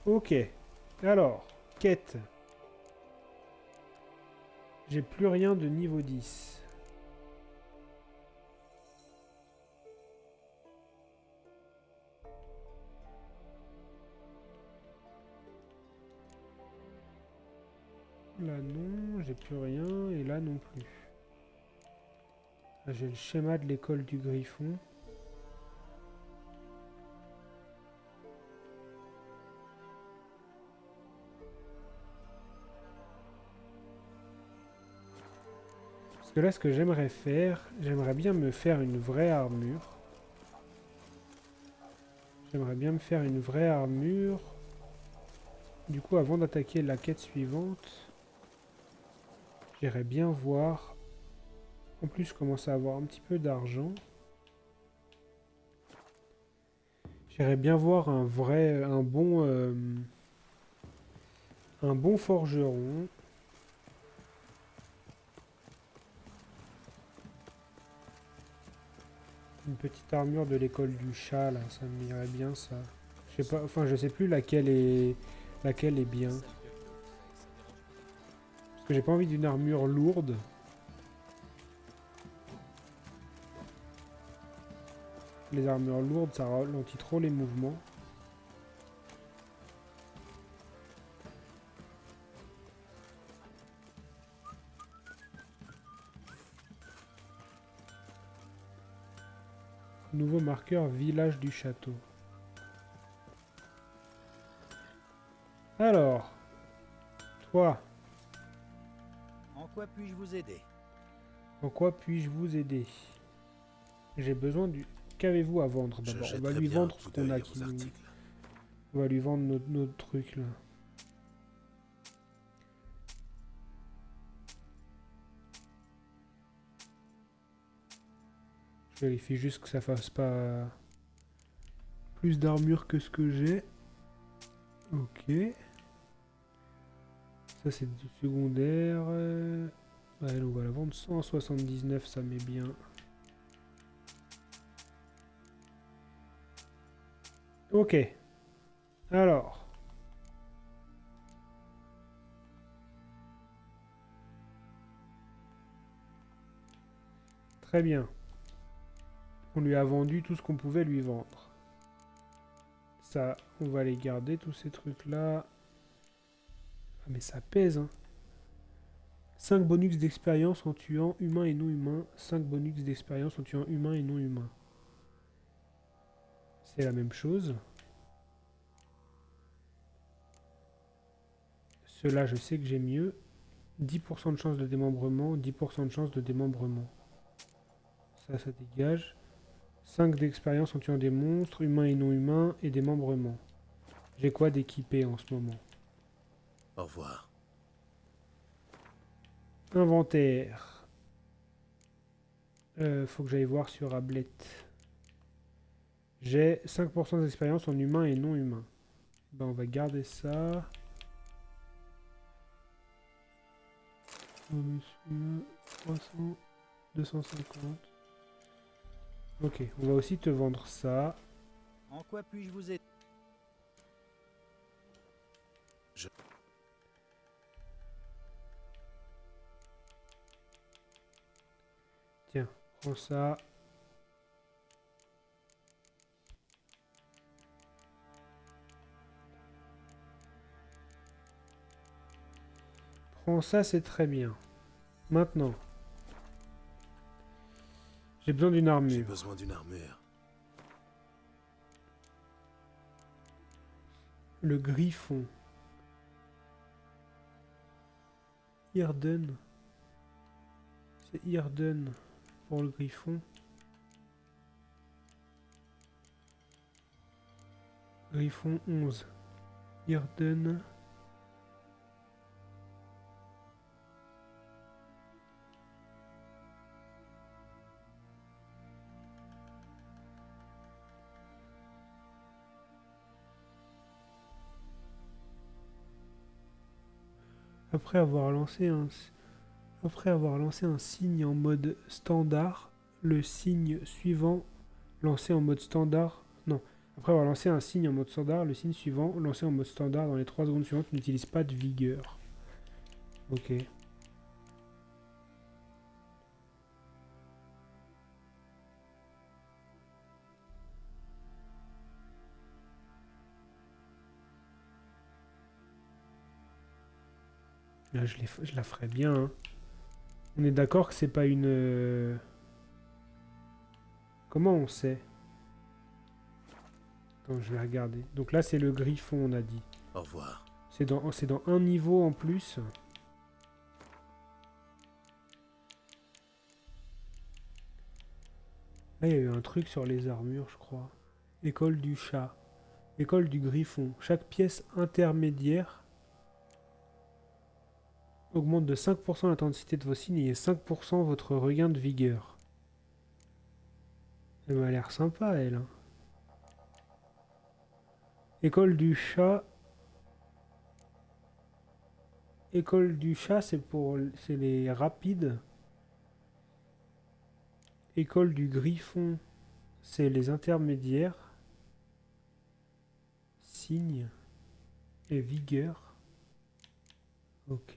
Ok. Alors, quête. J'ai plus rien de niveau 10. Là non, j'ai plus rien. Et là non plus. Là, j'ai le schéma de l'école du Griffon. Parce que là, ce que j'aimerais faire, j'aimerais bien me faire une vraie armure. J'aimerais bien me faire une vraie armure. Du coup, avant d'attaquer la quête suivante, j'irais bien voir. En plus, je commence à avoir un petit peu d'argent. J'irais bien voir un bon forgeron. Une petite armure de l'école du chat, là, ça m'irait bien, ça. Je sais pas, enfin, je sais plus laquelle est bien. Parce que j'ai pas envie d'une armure lourde. Les armures lourdes, ça ralentit trop les mouvements. Nouveau marqueur, village du château. Alors, toi, En quoi puis-je vous aider? en quoi puis-je vous aider? J'ai besoin du... Qu'avez-vous à vendre Je d'abord? On va jetterai lui bien un vendre ce coup qu'on d'œil a à qui vos nous... articles. On va lui vendre notre truc là. Je vérifie juste que ça fasse pas plus d'armure que ce que j'ai. Ok. Ça c'est du secondaire. Ouais, on va la vendre 179, ça met bien. Ok. Alors. Très bien. On lui a vendu tout ce qu'on pouvait lui vendre. Ça, on va les garder, tous ces trucs-là. Ah, mais ça pèse, hein. 5 bonus d'expérience en tuant humain et non humain. 5 bonus d'expérience en tuant humain et non humain. C'est la même chose. Ceux-là, je sais que j'ai mieux. 10% de chance de démembrement, 10% de chance de démembrement. Ça dégage. 5 d'expérience en tuant des monstres, humains et non humains, et démembrement. J'ai quoi d'équipé en ce moment? Au revoir. Inventaire. Faut que j'aille voir sur Ablet. J'ai 5% d'expérience en humain et non humain. Ben, on va garder ça. 300, 250. Ok, on va aussi te vendre ça. En quoi puis-je vous aider? Je... Tiens, prends ça. Prends ça, c'est très bien. Maintenant, j'ai besoin d'une J'ai armure. besoin d'une armure. Le griffon. Irden. C'est Irden pour le griffon. Griffon 11. Irden. Après avoir lancé un... Après avoir lancé un signe en mode standard, le signe suivant lancé en mode standard... Non. Après avoir lancé un signe en mode standard, le signe suivant, lancé en mode standard dans les 3 secondes suivantes, n'utilise pas de vigueur. Ok. Là, je la ferai bien. Hein. On est d'accord que c'est pas une... Comment on sait? Attends, je vais regarder. Donc là, c'est le griffon, on a dit. Au revoir. C'est dans un niveau en plus. Là, il y a eu un truc sur les armures, je crois. École du chat. École du griffon. Chaque pièce intermédiaire augmente de 5% l'intensité de vos signes et 5% votre regain de vigueur. Elle m'a l'air sympa, elle. Hein. École du chat. École du chat, c'est les rapides. École du griffon, c'est les intermédiaires. Signe et vigueur. Ok.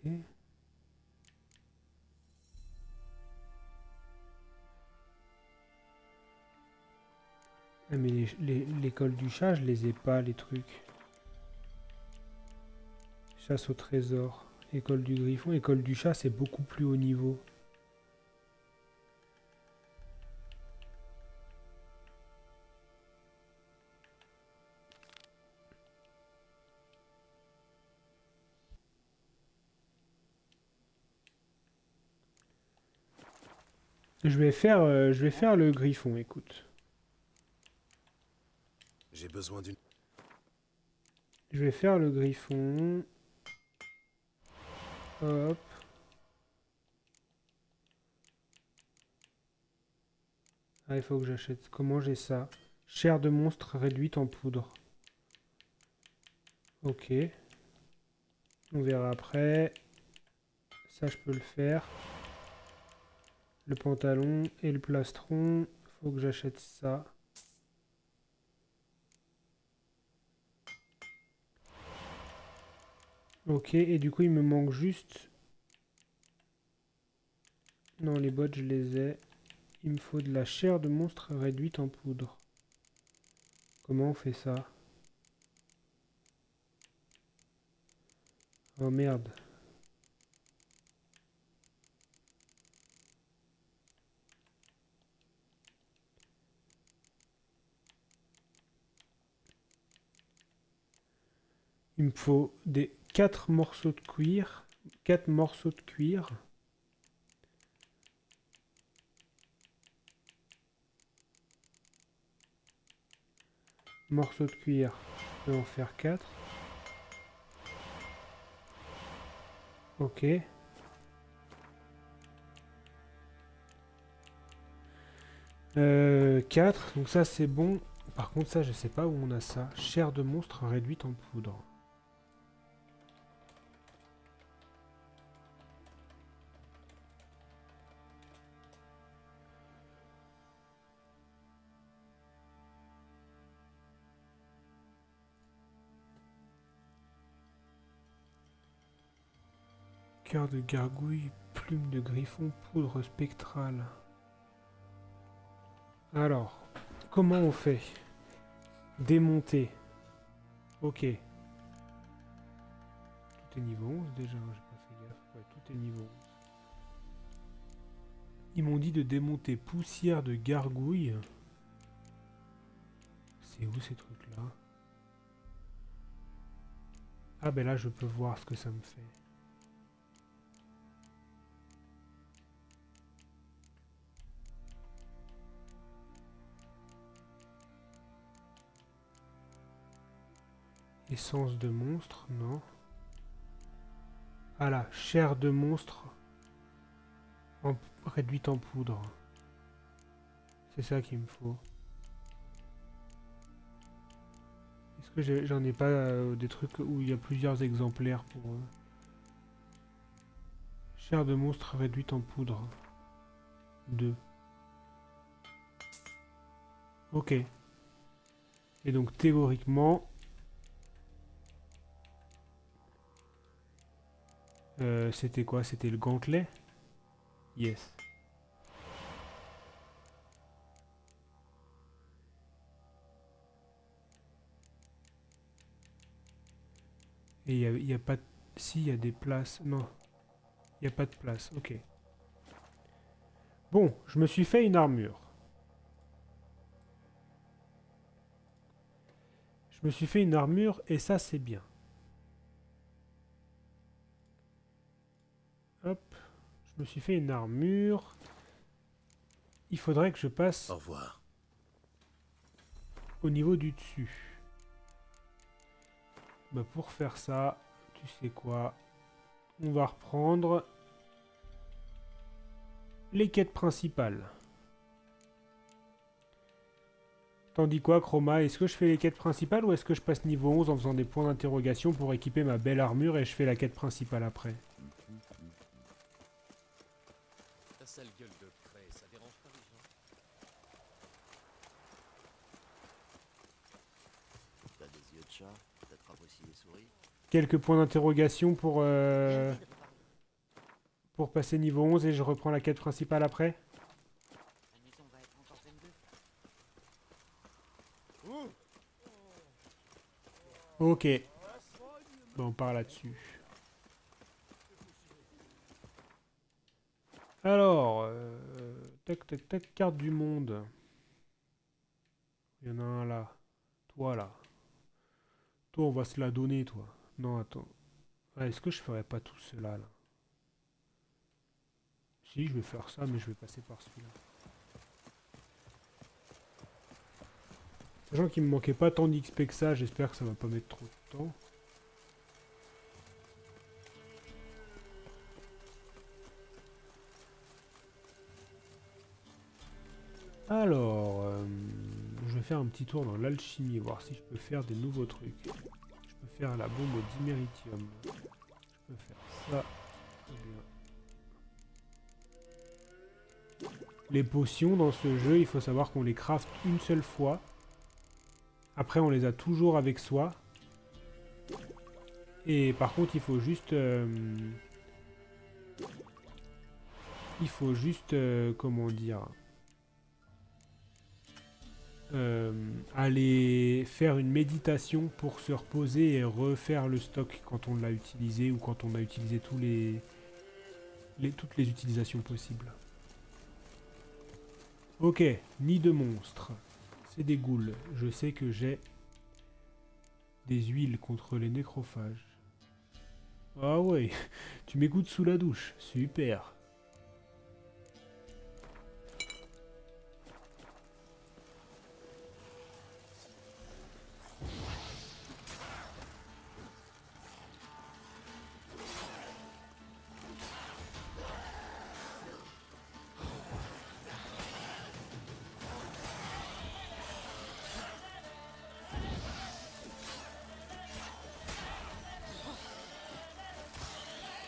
Ah, mais l'école du chat, je les ai pas, les trucs. Chasse au trésor. École du griffon. École du chat, c'est beaucoup plus haut niveau. Je vais faire le griffon, écoute. J'ai besoin d'une... Je vais faire le griffon. Hop. Ah, il faut que j'achète. Comment j'ai ça? Chair de monstre réduite en poudre. Ok. On verra après. Ça, je peux le faire. Le pantalon et le plastron. Faut que j'achète ça. Ok, et du coup, il me manque juste... Non, les bottes, je les ai. Il me faut de la chair de monstre réduite en poudre. Comment on fait ça? Oh merde. Il me faut des 4 morceaux de cuir. 4 morceaux de cuir. Morceaux de cuir. Je vais en faire 4. Ok. 4. Donc ça c'est bon. Par contre ça je sais pas où on a ça. Chair de monstre réduite en poudre. Cœur de gargouille, plume de griffon, poudre spectrale. Alors, comment on fait? Démonter. Ok. Tout est niveau 11 déjà, hein, j'ai pas fait gaffe. Ouais, tout est niveau 11. Ils m'ont dit de démonter poussière de gargouille. C'est où ces trucs-là? Ah ben là je peux voir ce que ça me fait. Essence de monstre, non. Ah là, chair de monstre réduite en poudre. C'est ça qu'il me faut. Est-ce que j'en ai pas des trucs où il y a plusieurs exemplaires pour... Chair de monstre réduite en poudre. 2. Ok. Et donc théoriquement... c'était quoi? C'était le gantelet? Yes. Et il y a pas... Si, il y a des places. Non. Il n'y a pas de place. Ok. Bon, je me suis fait une armure. Je me suis fait une armure et ça, c'est bien. Hop. Je me suis fait une armure. Il faudrait que je passe Au revoir. au niveau du dessus. Bah pour faire ça, tu sais quoi? On va reprendre les quêtes principales. T'en dis quoi, Chroma? Est-ce que je fais les quêtes principales ou est-ce que je passe niveau 11 en faisant des points d'interrogation pour équiper ma belle armure et je fais la quête principale après? Ta sale gueule de craie, ça dérange pas les gens? T'as des yeux de chat, t'attrapes aussi les souris. Quelques points d'interrogation pour Bien fait de reparler. passer niveau 11 et je reprends la quête principale après? La maison va être encore pleine de... Ok. Bon, on part là-dessus. Alors, tac, tac, tac, carte du monde. Il y en a un là. Toi là. Toi, on va se la donner, toi. Non, attends. Ah, est-ce que je ferais pas tout cela là? Si, je vais faire ça, mais je vais passer par celui-là. Sachant qu'il me manquait pas tant d'XP que ça, j'espère que ça va pas mettre trop de temps. Alors, je vais faire un petit tour dans l'alchimie, voir si je peux faire des nouveaux trucs. Je peux faire la bombe d'iméritium. Je peux faire ça. Très bien. Les potions dans ce jeu, il faut savoir qu'on les craft une seule fois. Après, on les a toujours avec soi. Et par contre, il faut juste... comment dire... aller faire une méditation pour se reposer et refaire le stock quand on l'a utilisé ou quand on a utilisé toutes les utilisations possibles. Ok, nid de monstres. C'est des ghouls. Je sais que j'ai des huiles contre les nécrophages. Ah ouais, tu m'écoutes sous la douche. Super.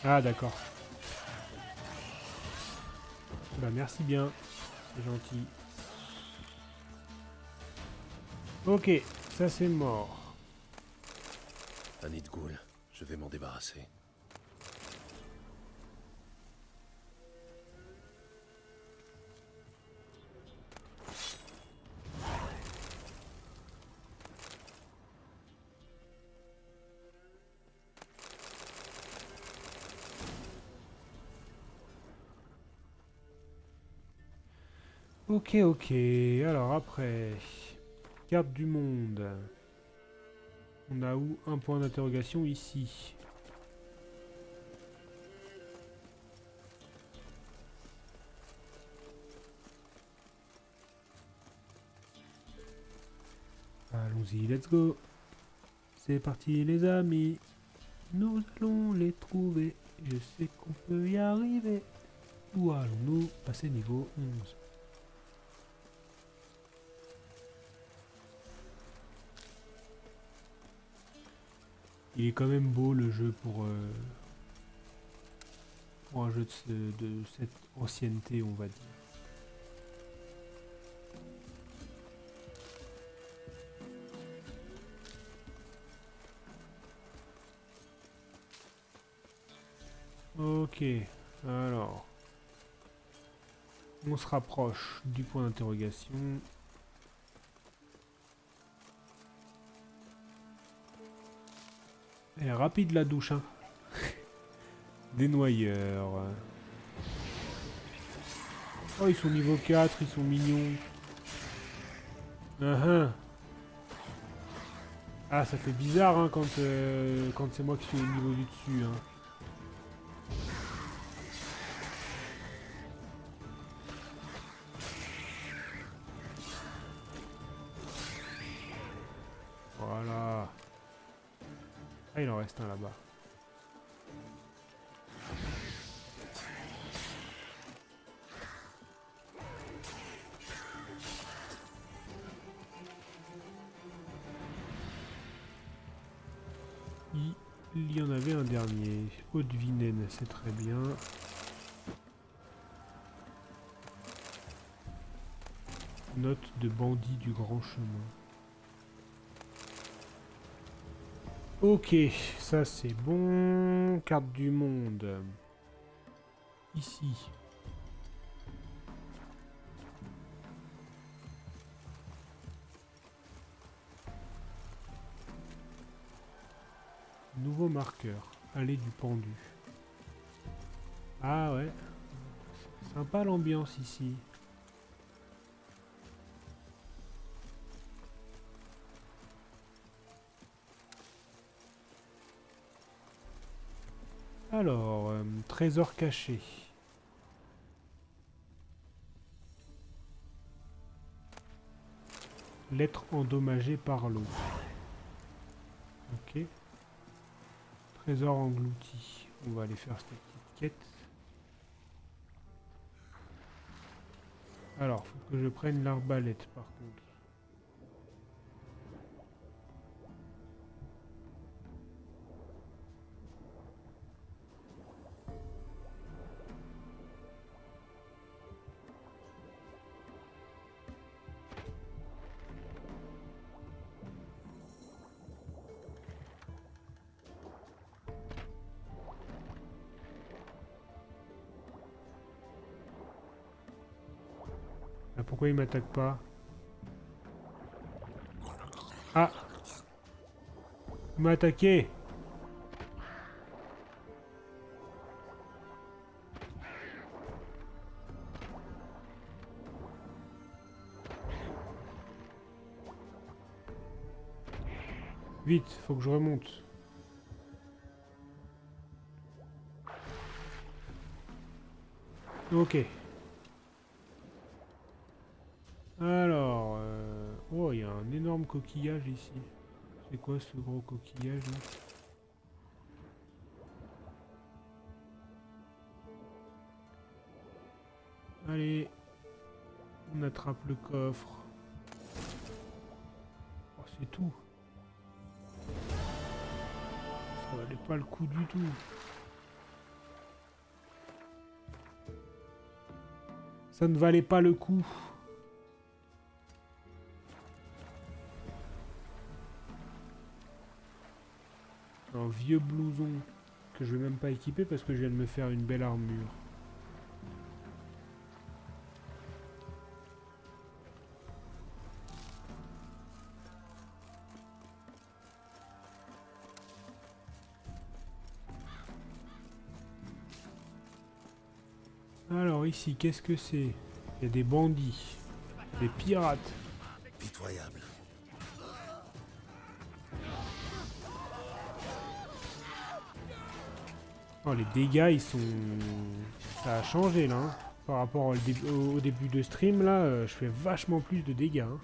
Ah d'accord. Bah merci bien. C'est gentil. Ok, ça c'est mort. Un nid de ghoul. Je vais m'en débarrasser. Ok, ok. Alors après... Carte du monde. On a où un point d'interrogation ici. Allons-y, let's go. C'est parti les amis. Nous allons les trouver. Je sais qu'on peut y arriver. Où allons-nous passer niveau 11? Il est quand même beau le jeu pour un jeu de cette ancienneté, on va dire. Ok, alors. On se rapproche du point d'interrogation. Elle est rapide la douche, hein. Des noyeurs. Oh, ils sont niveau 4, ils sont mignons. Ah, ça fait bizarre hein, quand c'est moi qui suis au niveau du dessus. Hein. Voilà. Ah, il en reste un là-bas. Il y en avait un dernier. Haute-Vilaine, c'est très bien. Note de bandit du grand chemin. Ok, ça c'est bon. Carte du monde. Ici. Nouveau marqueur. Allée du pendu. Ah ouais. Sympa l'ambiance ici. Alors, trésor caché. Lettre endommagée par l'eau. Ok. Trésor englouti. On va aller faire cette petite quête. Alors, faut que je prenne l'arbalète par contre. Ah, pourquoi il m'attaque pas? Ah! Il m'a attaqué! Vite, faut que je remonte. Ok. Alors, oh, il y a un énorme coquillage ici. C'est quoi ce gros coquillage là? Allez, on attrape le coffre. Oh, c'est tout. Ça valait pas le coup du tout. Ça ne valait pas le coup. Un vieux blouson que je vais même pas équiper parce que je viens de me faire une belle armure. Alors ici, qu'est-ce que c'est? Il y a des bandits, des pirates. Pitoyable. Oh, les dégâts, ils sont... Ça a changé, là. Hein. Par rapport au début de stream, là, je fais vachement plus de dégâts. Hein.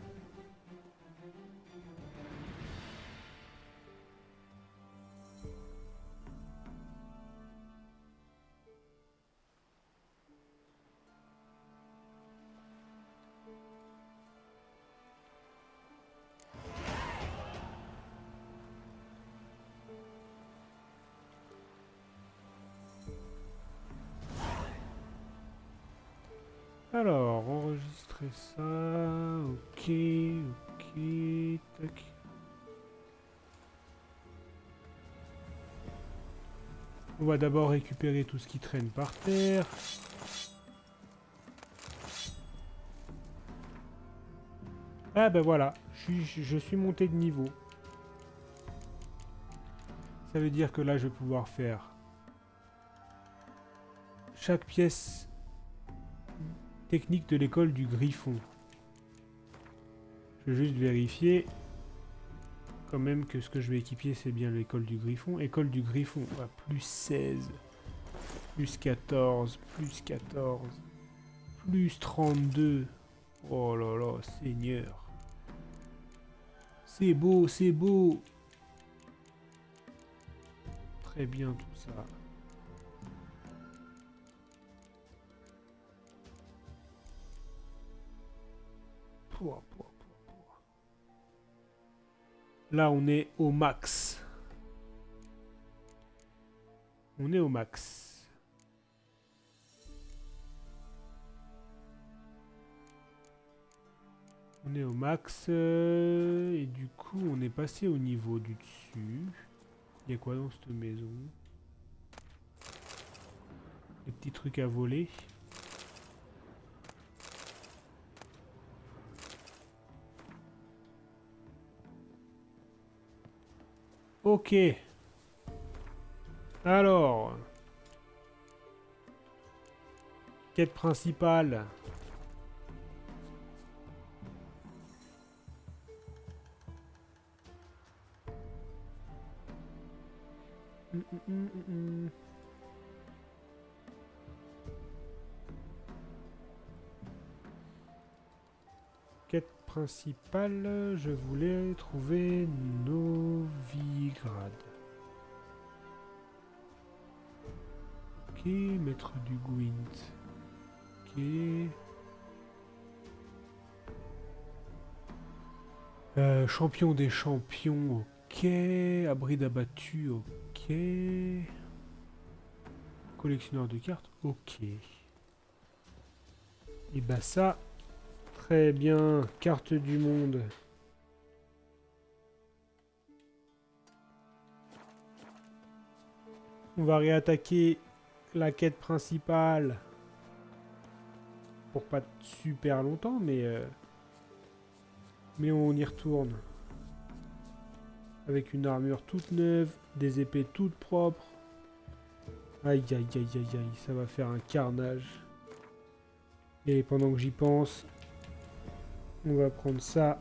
Alors, enregistrer ça. Ok, ok, tac. On va d'abord récupérer tout ce qui traîne par terre. Ah ben voilà, je suis monté de niveau. Ça veut dire que là je vais pouvoir faire chaque pièce technique de l'école du Griffon. Je vais juste vérifier quand même que ce que je vais équiper c'est bien l'école du Griffon. École du Griffon, ah, plus 16, plus 14, plus 14, plus 32. Oh là là, Seigneur. C'est beau, c'est beau. Très bien tout ça. Pouah, pouah, pouah, pouah. Là, on est au max. On est au max. On est au max. Et du coup, on est passé au niveau du dessus. Il y a quoi dans cette maison? Des petits trucs à voler. Ok. Alors. Quête principale. Quête principale, je voulais trouver Novigrad. Ok, maître du Gwent. Ok. Champion des champions, ok. Abri d'abattu, ok. Collectionneur de cartes, ok. Et bah ça, très bien. Carte du monde. On va réattaquer la quête principale. Pour pas super longtemps, mais on y retourne. Avec une armure toute neuve, des épées toutes propres. Aïe aïe aïe aïe aïe, ça va faire un carnage. Et pendant que j'y pense, on va prendre ça.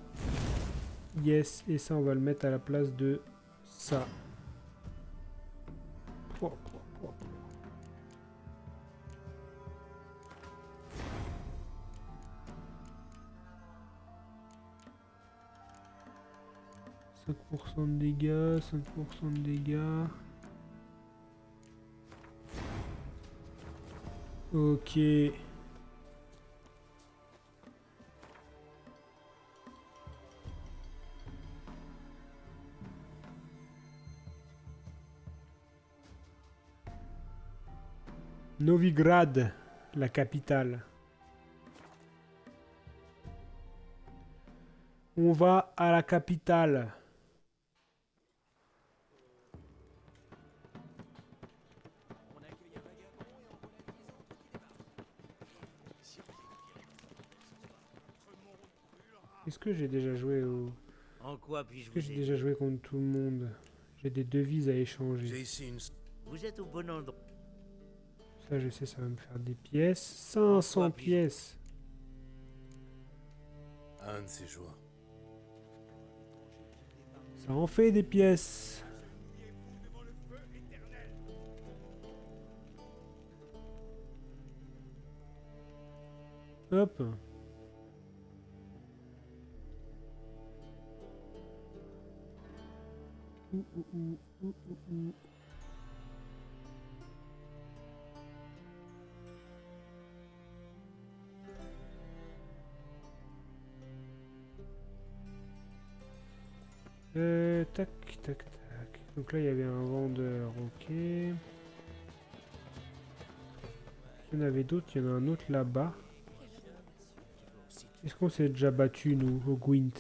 Yes, et ça on va le mettre à la place de ça. Pouah, pouah, pouah. % de dégâts, 5% de dégâts. Ok. Novigrad, la capitale. On va à la capitale. Est-ce que j'ai déjà joué au... En quoi puis-je Est-ce que vous j'ai aider? déjà joué contre tout le monde? J'ai des devises à J'ai échanger. ici une... Vous êtes au bon endroit. Ça, je sais, ça va me faire des pièces. 500 pièces. Un de ces jours. Ça en fait des pièces. Hop. Ouh. Tac, tac, tac. Donc là, il y avait un vendeur, ok. Il y en avait d'autres, il y en a un autre là-bas. Est-ce qu'on s'est déjà battu, nous, au Gwent?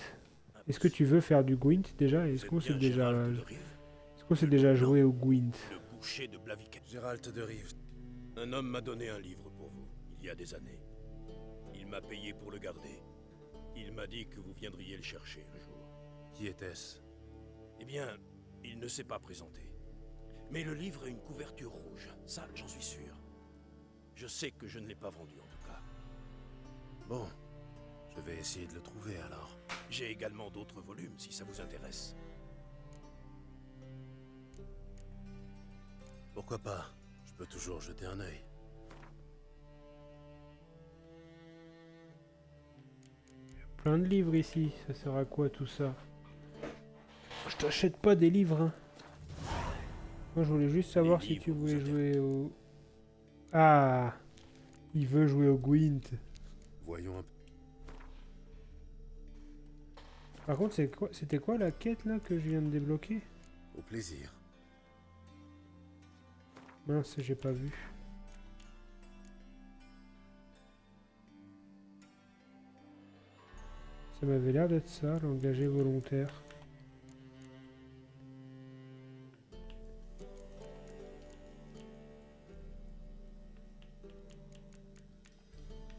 Est-ce que tu veux faire du Gwent déjà? Est-ce qu'on s'est déjà... Est-ce qu'on s'est déjà joué au Gwent? Le boucher de Blaviken. Gérald de Rive. Un homme m'a donné un livre pour vous, il y a des années. Il m'a payé pour le garder. Il m'a dit que vous viendriez le chercher un jour. Qui était-ce? Eh bien, il ne s'est pas présenté. Mais le livre a une couverture rouge, ça j'en suis sûr. Je sais que je ne l'ai pas vendu en tout cas. Bon, je vais essayer de le trouver alors. J'ai également d'autres volumes si ça vous intéresse. Pourquoi pas? Je peux toujours jeter un œil. Plein de livres ici. Ça sert à quoi tout ça? Je t'achète pas des livres, hein. Moi, je voulais juste savoir si tu voulais jouer au... Ah, il veut jouer au Gwent. Voyons un peu. Par contre, c'était quoi la quête là que je viens de débloquer? Au plaisir. Mince, j'ai pas vu. Ça m'avait l'air d'être ça, l'engagé volontaire.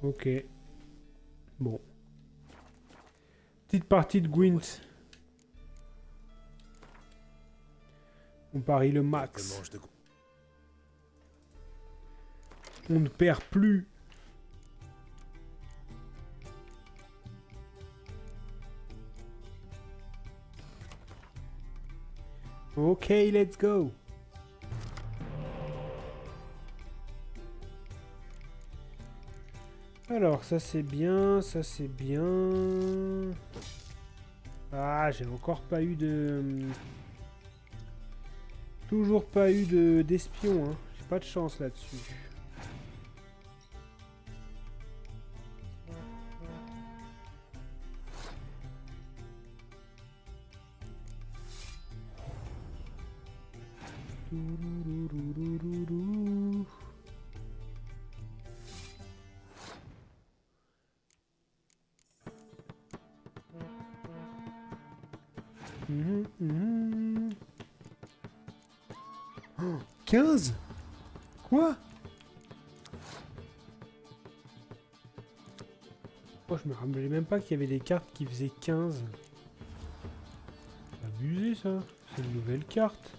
Ok. Bon. Petite partie de Gwent. On parie le max. Mange de... On ne perd plus. Ok, let's go. Alors, ça c'est bien, ça c'est bien. Ah, j'ai encore pas eu de... Toujours pas eu d'espion, hein. J'ai pas de chance là-dessus. Oh, 15? Quoi? Oh, je me rappelais même pas qu'il y avait des cartes qui faisaient 15. C'est abusé ça. C'est une nouvelle carte.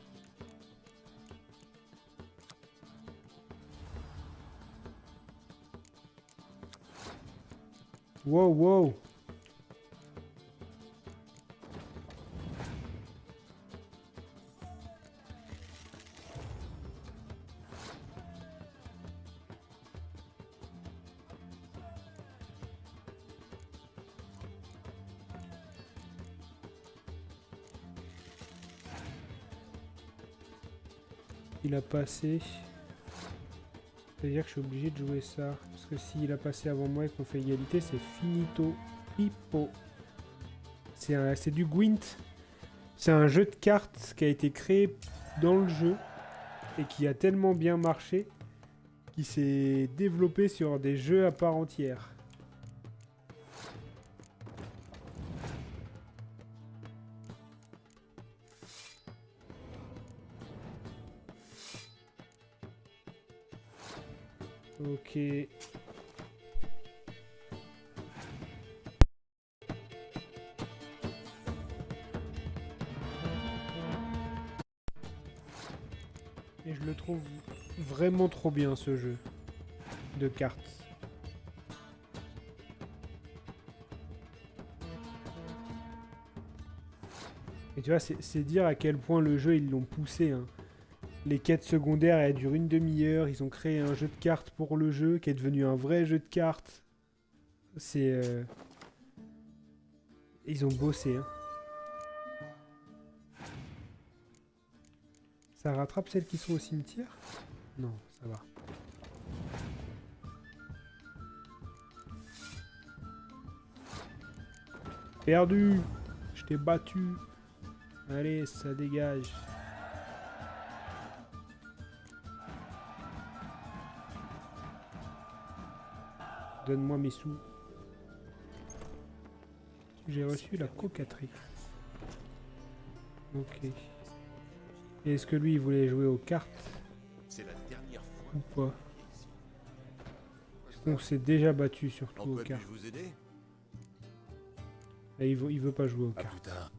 Wow, wow. Il a passé. C'est-à-dire que je suis obligé de jouer ça. Parce que s'il a passé avant moi et qu'on fait égalité, c'est finito. Hippo. C'est du Gwent. C'est un jeu de cartes qui a été créé dans le jeu. Et qui a tellement bien marché. Qui s'est développé sur des jeux à part entière. Ok. Et je le trouve vraiment trop bien ce jeu de cartes. Et tu vois, c'est dire à quel point le jeu ils l'ont poussé, hein. Les quêtes secondaires, elles durent une demi-heure. Ils ont créé un jeu de cartes pour le jeu qui est devenu un vrai jeu de cartes. C'est... Ils ont bossé, hein. Ça rattrape celles qui sont au cimetière? Non, ça va. Perdu! Je t'ai battu. Allez, ça dégage. Donne-moi mes sous. J'ai reçu la cocatrice. Ok. Et est-ce que lui, il voulait jouer aux cartes C'est la dernière fois. ou pas? Est-ce qu'on s'est déjà battu En surtout aux quoi cartes? puis-je vous aider? Et il veut pas jouer aux À cartes. plus tard.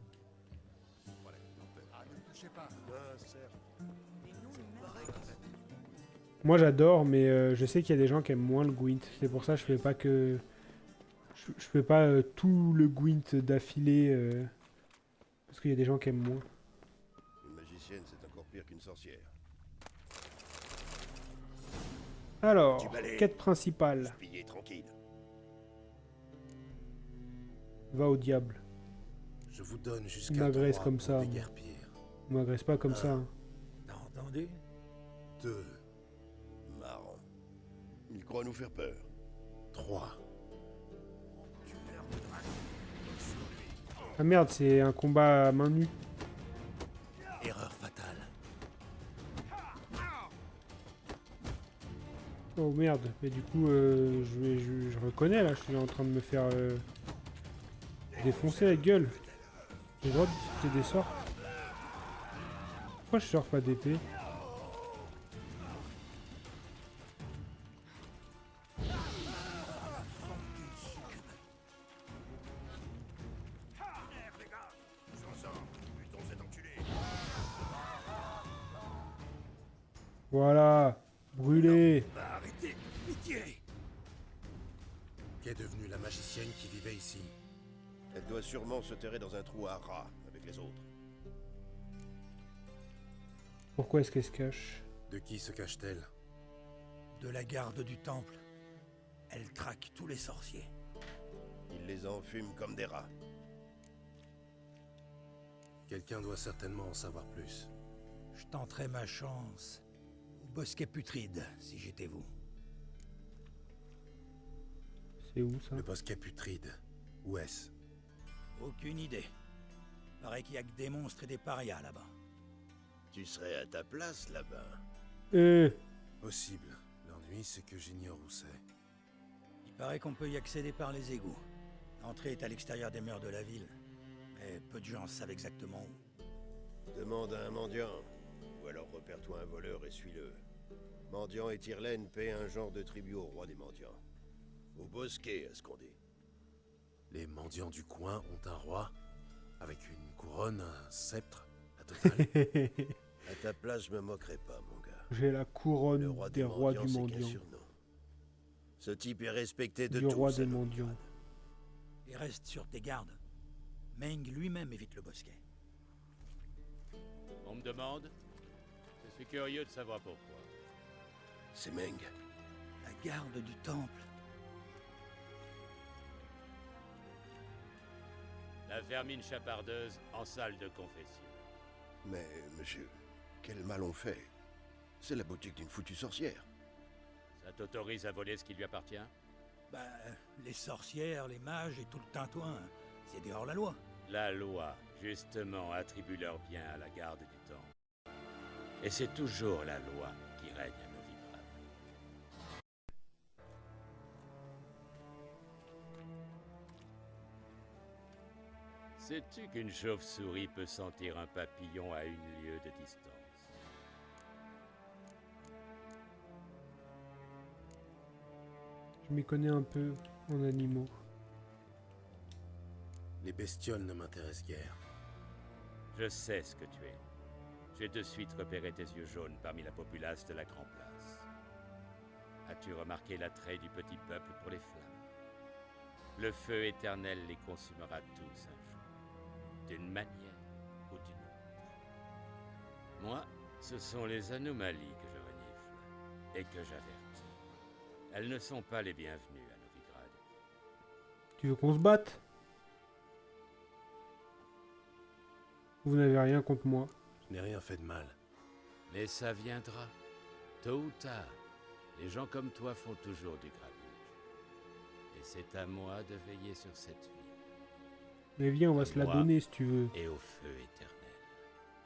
Moi j'adore, mais je sais qu'il y a des gens qui aiment moins le Gwent. C'est pour ça que je fais pas que... Je fais pas tout le Gwent d'affilée. Parce qu'il y a des gens qui aiment moins. Une magicienne, c'est encore pire qu'une sorcière. Alors, Tu balais. quête principale. Pillez tranquille. Va au diable. Je vous donne jusqu'à m'agresse 3 comme pour ça, moi. déguerpir. On m'agresse pas comme ça. Hein. T'as entendu? 2, Marrant. Il croit nous faire peur. 3. Ah merde, c'est un combat à main nue. Erreur fatale. Oh merde, mais du coup, je reconnais là, je suis en train de me faire défoncer la gueule. J'ai le droit d'utiliser des sorts. Pourquoi je sors pas d'épée? Voilà, brûlé. Bah arrêtez, pitié! Qu'est devenue la magicienne qui vivait ici? Elle doit sûrement se terrer dans un trou à rats avec les autres. Pourquoi est-ce qu'elle se cache? De qui se cache-t-elle? De la garde du temple. Elle traque tous les sorciers. Il les enfume comme des rats. Quelqu'un doit certainement en savoir plus. Je tenterai ma chance au bosquet putride, si j'étais vous. C'est où ça? Le bosquet putride. Où est-ce? Aucune idée. Paraît qu'il y a que des monstres et des parias là-bas. Tu serais à ta place là-bas. Possible. L'ennui, c'est que j'ignore où c'est. Il paraît qu'on peut y accéder par les égouts. L'entrée est à l'extérieur des murs de la ville. Mais peu de gens savent exactement où. Demande à un mendiant. Ou alors repère-toi un voleur et suis-le. Mendiant et Tyrlène paient un genre de tribut au roi des mendiants. Au bosquet, à ce qu'on dit. Les mendiants du coin ont un roi, avec une couronne, un sceptre, la totale. À ta place, je me moquerai pas, mon gars. J'ai la Le couronne roi des rois du c'est qu'un mendiant. surnom. Ce type est respecté de Du tous. roi à des Novigrad. mendiants. Et reste sur tes gardes. Meng lui-même évite le bosquet. On me demande? Je suis curieux de savoir pourquoi. C'est Meng. La garde du temple. La vermine chapardeuse en salle de confession. Mais, monsieur, quel mal on fait? C'est la boutique d'une foutue sorcière. Ça t'autorise à voler ce qui lui appartient? Bah, les sorcières, les mages et tout le tintouin, c'est dehors la loi. La loi, justement, attribue leurs biens à la garde du temple. Et c'est toujours la loi qui règne à Novigrad. Sais-tu qu'une chauve-souris peut sentir un papillon à 1 lieue de distance? Je m'y connais un peu en animaux. Les bestioles ne m'intéressent guère. Je sais ce que tu es. J'ai de suite repéré tes yeux jaunes parmi la populace de la Grand Place. As-tu remarqué l'attrait du petit peuple pour les flammes? Le feu éternel les consumera tous un jour, d'une manière ou d'une autre. Moi, ce sont les anomalies que je renifle et que j'avertis. Elles ne sont pas les bienvenues à Novigrad. Tu veux qu'on se batte? Vous n'avez rien contre moi. Je n'ai rien fait de mal. Mais ça viendra, tôt ou tard. Les gens comme toi font toujours du grabuge. Et c'est à moi de veiller sur cette ville. Mais viens, on va se la Moi. donner si tu veux. Et au feu éternel.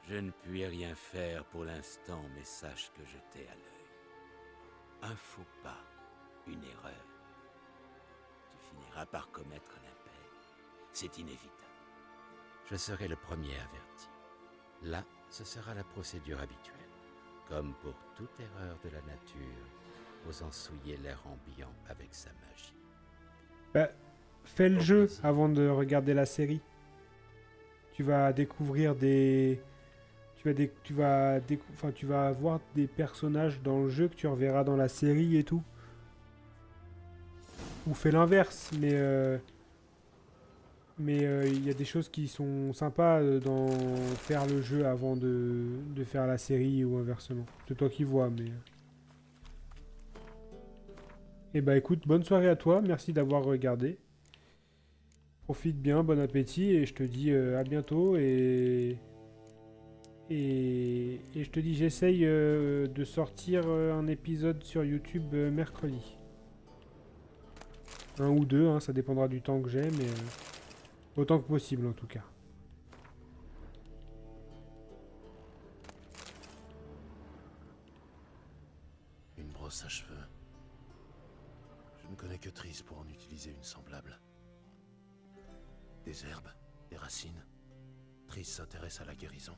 Je ne puis rien faire pour l'instant, mais sache que je t'ai à l'œil. Un faux pas, une erreur. Tu finiras par commettre l'impair. C'est inévitable. Je serai le premier averti. Là Ce sera la procédure habituelle. Comme pour toute erreur de la nature, osant souiller l'air ambiant avec sa magie. Bah, fais le Au jeu plaisir. avant de regarder la série. Tu vas découvrir des... tu vas voir des personnages dans le jeu que tu reverras dans la série et tout. Ou fais l'inverse, mais il y a des choses qui sont sympas dans faire le jeu avant de faire la série ou inversement. C'est toi qui vois, mais... Et bah écoute, bonne soirée à toi, merci d'avoir regardé. Profite bien, bon appétit, et je te dis à bientôt, et je te dis j'essaye de sortir un épisode sur YouTube mercredi. Un ou deux, hein, ça dépendra du temps que j'ai, mais autant que possible en tout cas. Une brosse à cheveux. Je ne connais que Triss pour en utiliser une semblable. Des herbes, des racines. Triss s'intéresse à la guérison.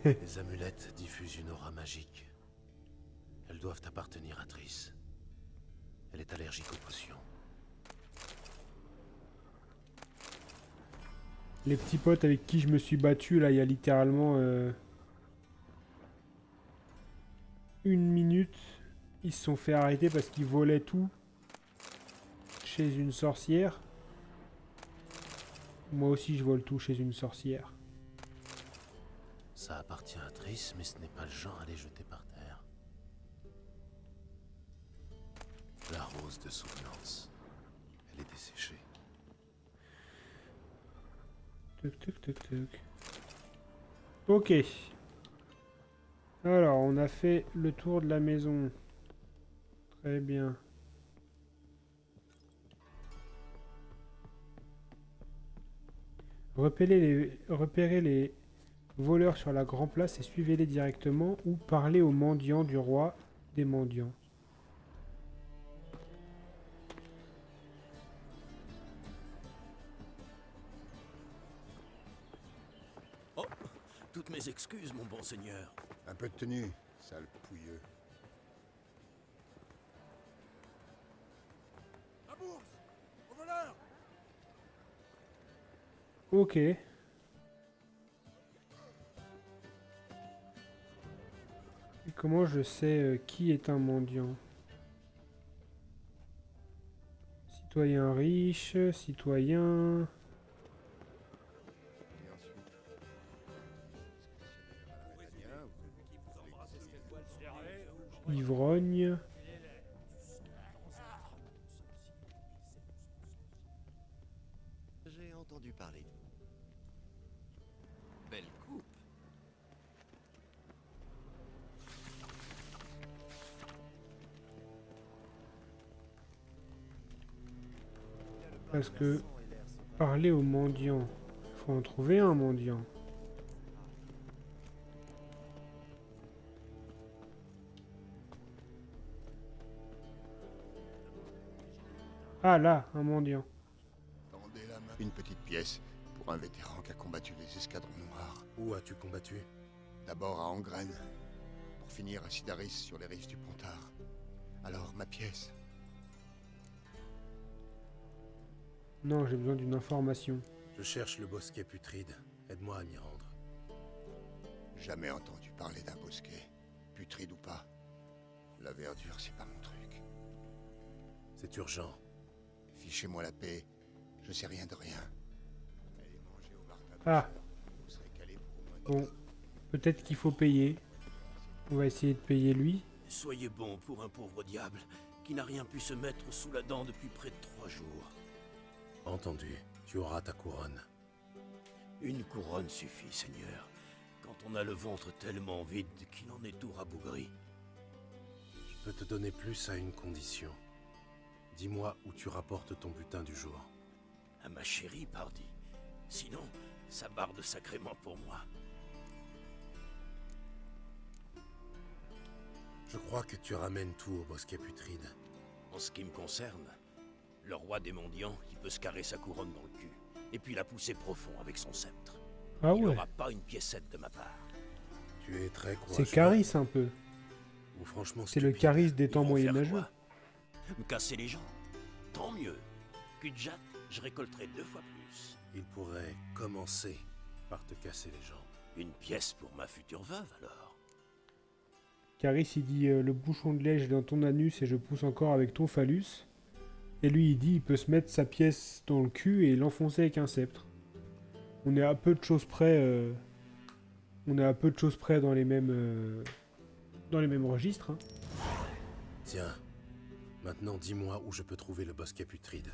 Les amulettes diffusent une aura magique. Elles doivent appartenir à Triss. Elle est allergique aux potions. Les petits potes avec qui je me suis battu, là, il y a littéralement 1 minute, ils se sont fait arrêter parce qu'ils volaient tout chez une sorcière. Moi aussi, je vole tout chez une sorcière. Ça appartient à Triss, mais ce n'est pas le genre à les jeter par terre. La rose de souvenance. Elle est desséchée. Tuc, tuc, tuc, tuc. Ok. Alors, on a fait le tour de la maison. Très bien. Repérez les voleurs sur la Grand Place et suivez-les directement ou parlez aux mendiants du roi des mendiants. Oh, toutes mes excuses, mon bon seigneur. Un peu de tenue, sale pouilleux. La bourse! Au voleur! Ok. Et comment je sais qui est un mendiant? Citoyen riche, citoyen... Et ensuite, Ivrogne. j'ai entendu parler de vous. Belle coupe. Parce que parler aux mendiants, faut en trouver un mendiant. Ah là, un mendiant. Tendez la main. Une petite pièce pour un vétéran qui a combattu les escadrons noirs. Où as-tu combattu? D'abord à Angraine, pour finir à Sidaris sur les rives du Pontard. Alors, ma pièce. Non, j'ai besoin d'une information. Je cherche le bosquet putride. Aide-moi à m'y rendre. Jamais entendu parler d'un bosquet, putride ou pas. La verdure, c'est pas mon truc. C'est urgent. Fichez-moi la paix, je sais rien de rien. Allez manger au Martin. Ah, Vous serez calé pour au moins bon. Peut-être qu'il faut payer. On va essayer de payer lui. Soyez bon pour un pauvre diable qui n'a rien pu se mettre sous la dent depuis près de 3 jours. Entendu. Tu auras ta couronne. Une couronne suffit, Seigneur, quand on a le ventre tellement vide qu'il en est tout rabougri. Je peux te donner plus à une condition. Dis-moi où tu rapportes ton butin du jour. À ma chérie, pardi. Sinon, ça barde sacrément pour moi. Je crois que tu ramènes tout au bosquet putride. En ce qui me concerne, le roi des mendiants, il peut se carrer sa couronne dans le cul, et puis la pousser profond avec son sceptre. Ah Il ouais, n'aura pas une piécette de ma part. Tu es très courageux. c'est Caris un peu. Ou franchement C'est le stupide. Caris des Ils temps vont faire moyenâgeux. quoi? Me casser les jambes? Tant mieux. Cul-de-jatte, je récolterai 2 fois plus. Il pourrait commencer par te casser les jambes. Une pièce pour ma future veuve, alors. Caris il dit le bouchon de lait est dans ton anus et je pousse encore avec ton phallus. Et lui il dit il peut se mettre sa pièce dans le cul et l'enfoncer avec un sceptre. On est à peu de choses près. On est à peu de choses près dans les mêmes registres. Hein. Tiens, maintenant dis-moi où je peux trouver le bosquet putride.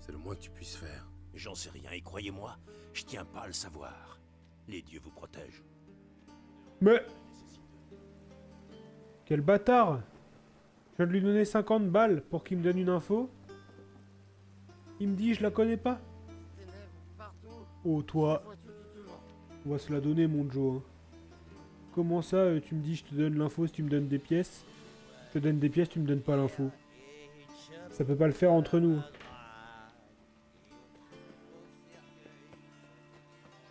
C'est le moins que tu puisses faire. J'en sais rien, et croyez-moi, je tiens pas à le savoir. Les dieux vous protègent. Mais quel bâtard! Je viens de lui donner 50 balles pour qu'il me donne une info. Il me dit je la connais pas. Oh toi, on va se la donner mon Joe. Hein. Comment ça tu me dis je te donne l'info si tu me donnes des pièces? Je te donne des pièces, tu me donnes pas l'info. Ça peut pas le faire entre nous.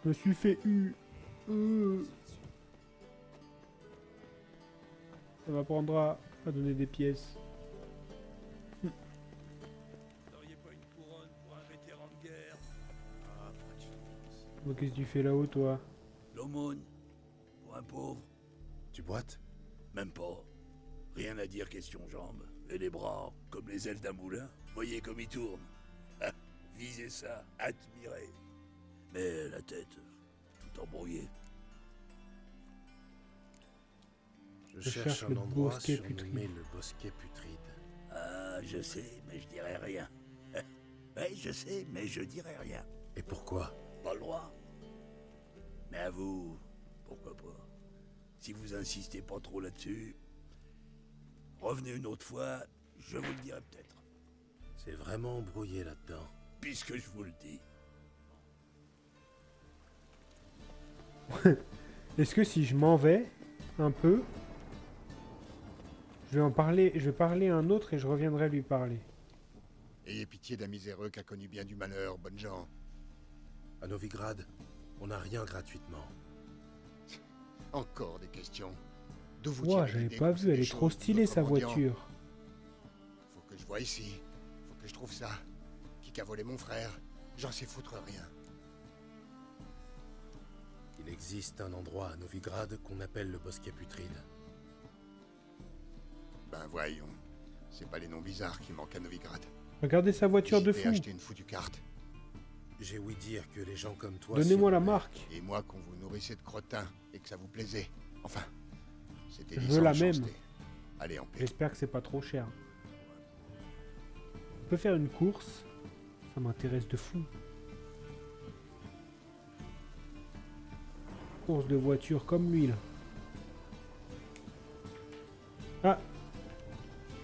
Je me suis fait eu. Ça m'apprendra à donner des pièces. N'auriez pas une couronne pour un vétéran de guerre? Ah, pas de chance. Bon, qu'est-ce que tu fais là-haut toi? L'aumône, pour un pauvre, Tu boites? même pas. Rien à dire question jambes. Et les bras, comme les ailes d'un moulin. Voyez comme ils tournent. Ah, visez ça, admirez. Mais la tête, tout embrouillée. Je cherche un le endroit bosquet surnommé putride. le bosquet putride. Ah, je sais, mais je dirai rien. Oui, je sais, mais je dirai rien. Et pourquoi? Pas le droit. Mais à vous, pourquoi pas. Si vous insistez pas trop là-dessus, revenez une autre fois, je vous le dirai peut-être. C'est vraiment embrouillé là-dedans. Puisque je vous le dis. Est-ce que si je m'en vais un peu, je vais parler à un autre et je reviendrai lui parler. Ayez pitié d'un miséreux qui a connu bien du malheur, bonnes gens. À Novigrad, on n'a rien gratuitement. Encore des questions. D'où vous Ouah, tirez j'avais l'idée pas qu'on sait vu, elle des est trop choses, stylée notre sa mendiant? voiture. Faut que je vois ici. Faut que je trouve ça. Qui a volé mon frère? J'en sais foutre rien. Il existe un endroit à Novigrad qu'on appelle le bosquet putride. Ben voyons. C'est pas les noms bizarres qui manquent à Novigrad. Regardez sa voiture de J'y fou. vais acheter une foutue carte. J'ai ouï dire que les gens comme toi... Donnez-moi s'y la remettent. marque. Et moi qu'on vous nourrissait de crottins et que ça vous plaisait. Enfin, c'était Je veux la licence, même. chasteté. Allez, en paix. J'espère que c'est pas trop cher. On peut faire une course. Ça m'intéresse de fou. Course de voiture comme lui là. Ah.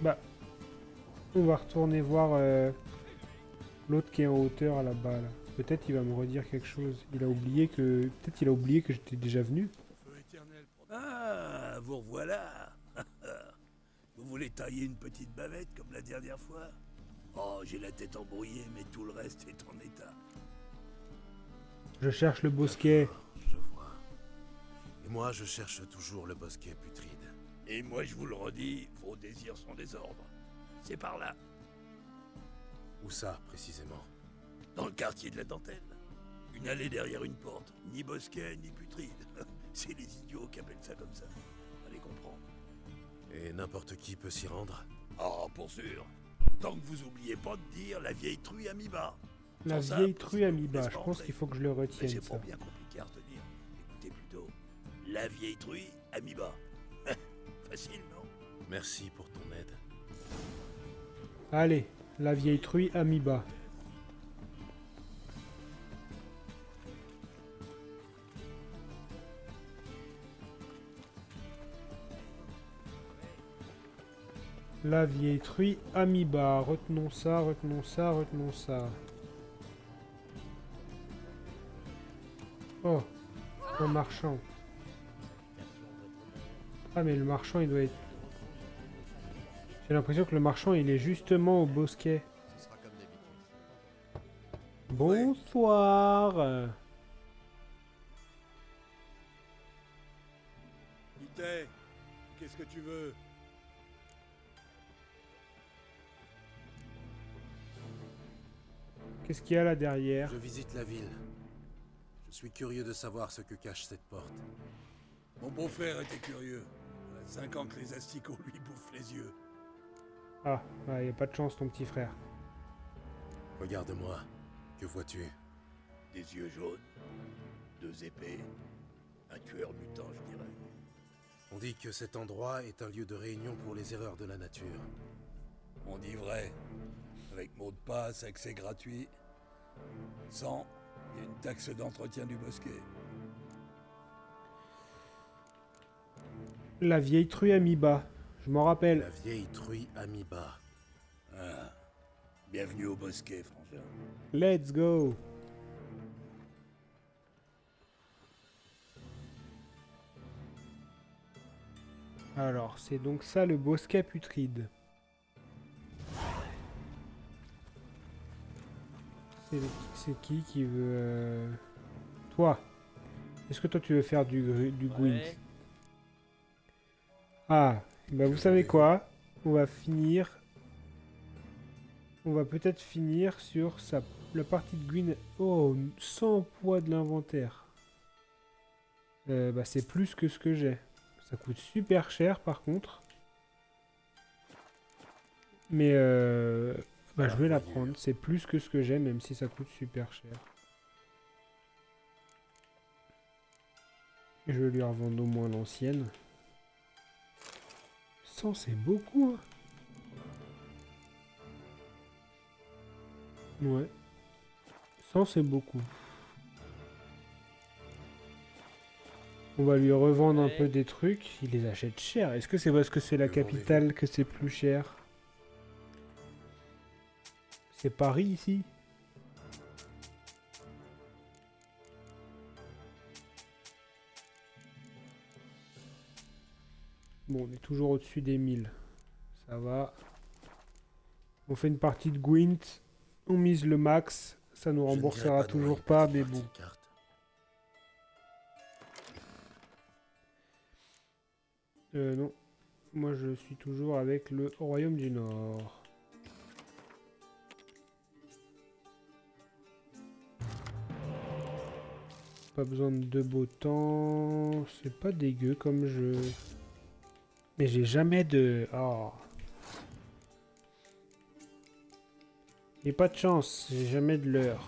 Bah. On va retourner voir l'autre qui est en hauteur là-bas là. Peut-être il va me redire quelque chose. Il a oublié que. Peut-être il a oublié que j'étais déjà venu. Ah, vous revoilà. Vous voulez tailler une petite bavette comme la dernière fois? Oh, j'ai la tête embrouillée, mais tout le reste est en état. Je cherche le bosquet. Je vois. Et moi, je cherche toujours le bosquet putride. Et moi, je vous le redis, vos désirs sont désordres. C'est par là, Où ça, précisément? dans le quartier de la dentelle. Une allée derrière une porte. Ni bosquet, ni putride. C'est les idiots qui appellent ça comme ça. Allez comprendre. Et n'importe qui peut s'y rendre? Oh, pour sûr. Tant que vous oubliez pas de dire la vieille truie à mi-bas. La Sans ça, vieille c'est truie à qu'on vous mi-bas. laisse Je pas pense entrer. qu'il faut que je le Mais retienne c'est ça. pas bien compliqué à retenir. Écoutez plutôt. La vieille truie à mi-bas. Facile, non? Merci pour ton aide. Allez, la vieille truie à mi-bas. La vieille truie à mi-bas. Retenons ça, retenons ça, retenons ça. Oh, un marchand. Ah mais le marchand il doit être... J'ai l'impression que le marchand, il est justement au bosquet. Ce sera comme d'habitude. Bonsoir. Ité, qu'est-ce que tu veux? Qu'est-ce qu'il y a là derrière? Je visite la ville. Je suis curieux de savoir ce que cache cette porte. Mon beau-frère était curieux. Il y a 5 ans que les asticots lui bouffent les yeux. Ah, il n'y a pas de chance, ton petit frère. Regarde-moi. Que vois-tu? Des yeux jaunes, 2 épées, un tueur mutant, je dirais. On dit que cet endroit est un lieu de réunion pour les erreurs de la nature. On dit vrai. Avec mot de passe, accès gratuit. Sans, il y a une taxe d'entretien du bosquet. La vieille truie Amiba. Je m'en rappelle. La vieille truie Amiba. Ah. Bienvenue au bosquet, frangin. Let's go. Alors, c'est donc ça le bosquet putride. C'est qui veut... Toi. Est-ce que toi tu veux faire du Gwent? Ah, bah vous savez quoi? On va finir... On va peut-être finir sur la partie de Gwyn. Oh, 100 poids de l'inventaire. Bah c'est plus que ce que j'ai. Ça coûte super cher par contre. Mais bah, je vais la prendre. C'est plus que ce que j'ai, même si ça coûte super cher. Je vais lui revendre au moins l'ancienne. 100 c'est beaucoup, hein. Ouais. 100 c'est beaucoup. On va lui revendre un peu des trucs. Il les achète cher. Est-ce que c'est parce que c'est la capitale que c'est plus cher? C'est Paris ici? Bon, on est toujours au-dessus des 1000. Ça va. On fait une partie de Gwent. On mise le max. Ça nous remboursera toujours pas, mais bon. Non. Moi, je suis toujours avec le Royaume du Nord. Pas besoin de 2 beaux temps. C'est pas dégueu comme jeu. Mais j'ai jamais de... Oh. J'ai pas de chance. J'ai jamais de l'heure.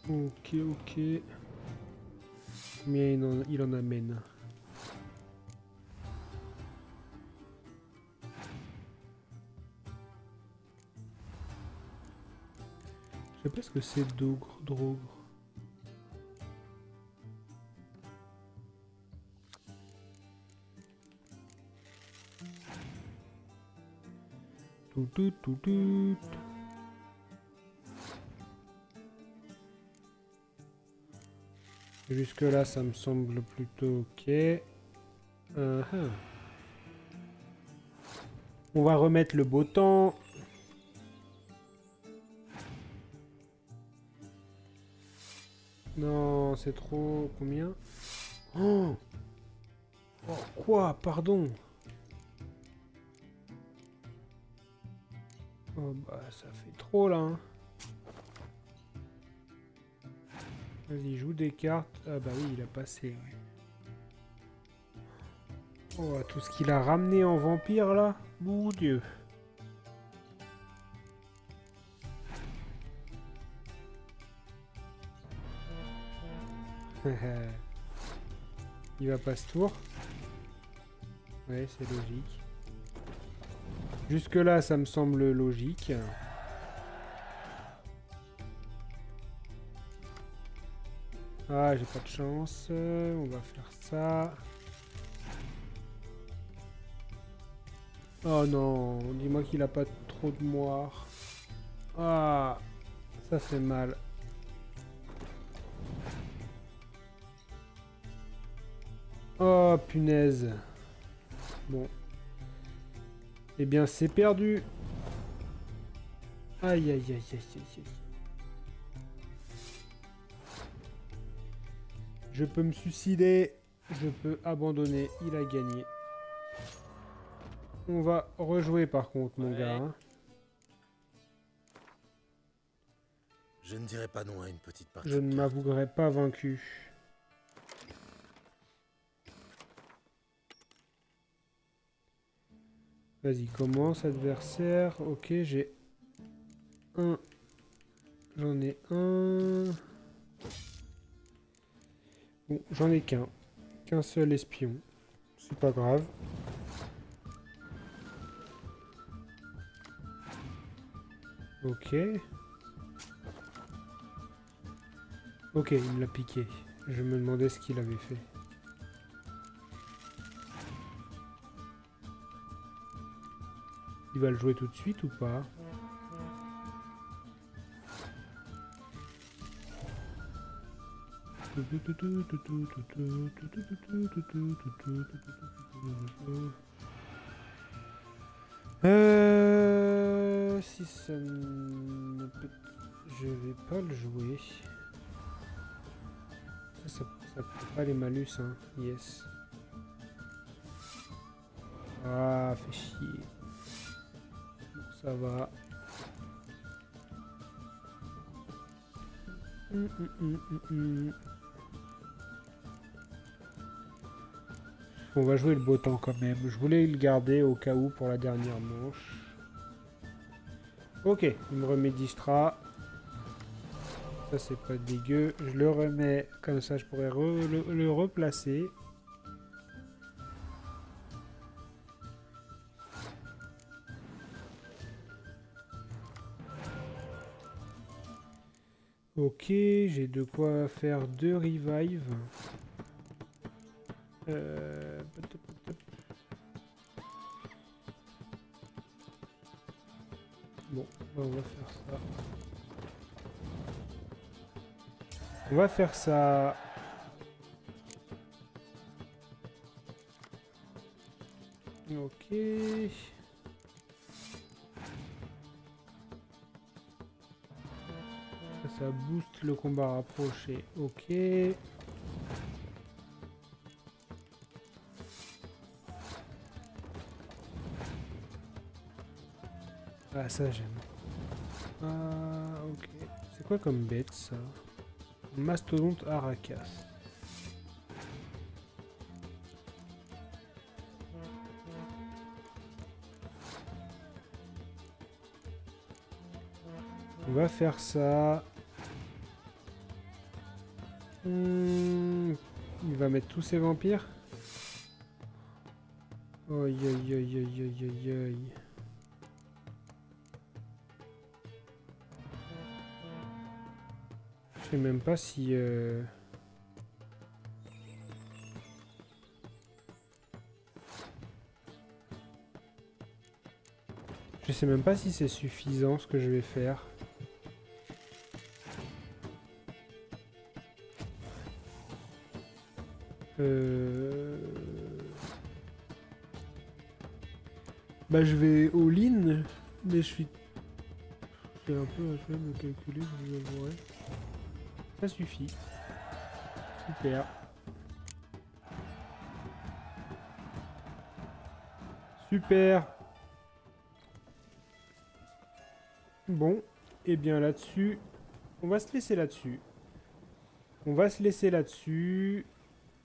Ok, ok. Mais il en amène. Je sais pas ce que c'est d'ogre, drogre. Tout. Jusque là, ça me semble plutôt ok. On va remettre le beau temps. Non, c'est trop... Combien? Oh, quoi? Pardon. Oh bah ça fait trop là. Hein. Vas-y, joue des cartes. Ah bah oui, il a passé. Ouais. Oh, tout ce qu'il a ramené en vampire là. Mon Dieu. Il va pas ce tour. Ouais, c'est logique. Jusque là, ça me semble logique. Ah, j'ai pas de chance. On va faire ça. Oh non, dis-moi qu'il a pas trop de moire. Ah, ça fait mal. Oh, punaise. Bon. Eh bien, c'est perdu. Aïe, aïe, aïe, aïe, aïe, aïe. Je peux me suicider. Je peux abandonner. Il a gagné. On va rejouer par contre, mon Ouais. gars. Hein. Je ne dirais pas non à une petite partie. Je ne m'avouerai pas vaincu. Vas-y, commence, adversaire. Ok, j'ai un. J'en ai un. Bon, j'en ai qu'un. Qu'un seul espion. C'est pas grave. Ok. Ok, il me l'a piqué. Je me demandais ce qu'il avait fait. Il va le jouer tout de suite ou pas? Si ça ne peut... Je vais pas le jouer. Ça peut pas les malus, hein. Yes. Ah, fait chier. Bon, ça va. On va jouer le beau temps quand même. Je voulais le garder au cas où pour la dernière manche. Ok, il me remet Distra. Ça c'est pas dégueu. Je le remets comme ça, je pourrais le replacer. Ok, j'ai de quoi faire 2 revive. Bon, on va faire ça. On va faire ça. Ok. Ça booste le combat rapproché. Ok. Ah, ça j'aime. Ah, ok. C'est quoi comme bête ça? Mastodonte Aracas. On va faire ça. Il va mettre tous ses vampires. Aïe aïe aïe aïe aïe aïe aïe. Je sais même pas si... Je sais même pas si c'est suffisant ce que je vais faire. Bah je vais all-in, mais je suis... J'ai un peu la flemme de calculer, je vous avouerai. Ça suffit. Super. Super. Bon, et bien là-dessus, on va se laisser là-dessus. On va se laisser là-dessus.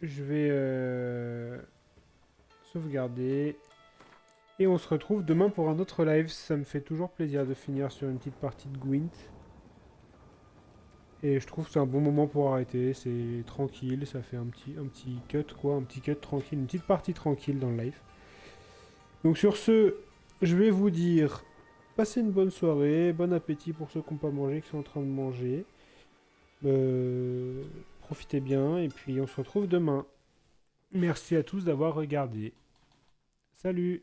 Je vais sauvegarder. Et on se retrouve demain pour un autre live. Ça me fait toujours plaisir de finir sur une petite partie de Gwent. Et je trouve que c'est un bon moment pour arrêter. C'est tranquille, ça fait un petit cut quoi. Un petit cut tranquille, une petite partie tranquille dans le live. Donc sur ce, je vais vous dire... Passez une bonne soirée, bon appétit pour ceux qui n'ont pas mangé, qui sont en train de manger. Profitez bien et puis on se retrouve demain. Merci à tous d'avoir regardé. Salut!